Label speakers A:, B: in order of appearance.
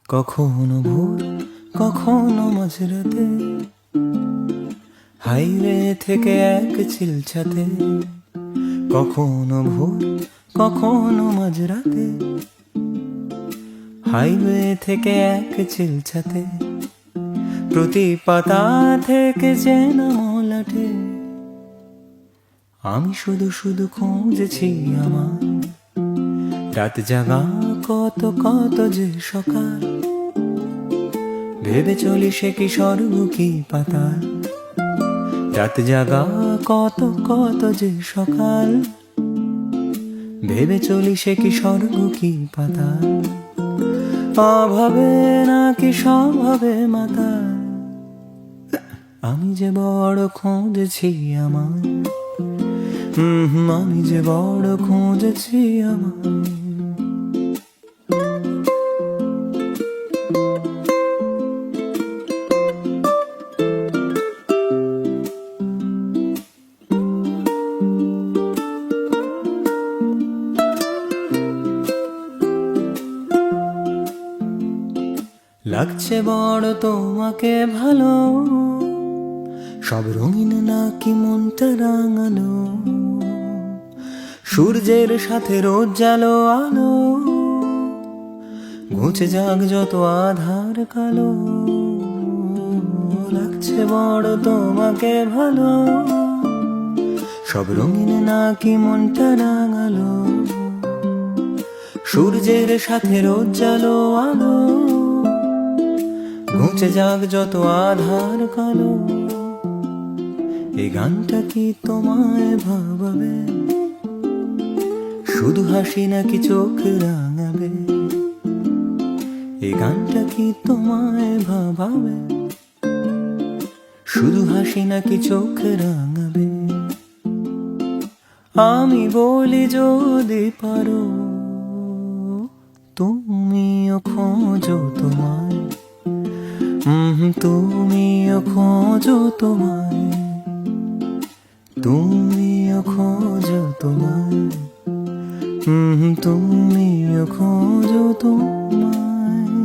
A: কখনো ভোর কখনো মাঝরাতে, হাইওয়ে থেকে এক চিলছাতে। কখনো ভোর কখনো মাঝরাতে, হাইওয়ে থেকে এক চিলছাতে। প্রতি পাতা থেকে চেনা মলাটে, আমি শুধু শুধু খুঁজেছি আমার রাত জাগা কত কত যে সকাল। ভেবে চলি সে কি স্বর্গ কি পাতাল, রাত জাগা কত কত যে সকাল। ভেবে চলি সে কি স্বর্গ কি পাতাল, অভাবে নাকি স্বভাবে মাতাল। আমি যে বড় খুঁজেছি আমার, আমি যে বড় খুঁজেছি আমার। লাগছে বড় তোমাকে ভালো, সব রঙিন নাকি মনটা রাঙানো। সূর্যের সাথে রোজ জালো আলো, ঘুচে যাক যত আধার কালো। লাগছে বড় তোমাকে ভালো, সব রঙিন নাকি মনটা রাঙালো। সূর্যের সাথে রোজ জালো আলো, ঘুচে যাক যত আধার কালো। এই গানটা কি তোমায় ভাবাবে, শুধু হাসি নাকি চোখ রাঙাবে? এই গানটা কি তোমায় ভাবাবে, শুধু হাসি নাকি চোখ রাঙাবে? আমি বলি যদি পারো, তুমিও খোঁজো তোমায়, তুমিও খোঁজো তোমায়, তুমিও খোঁজো তোমায়, তুমিও খোঁজো তোমায়।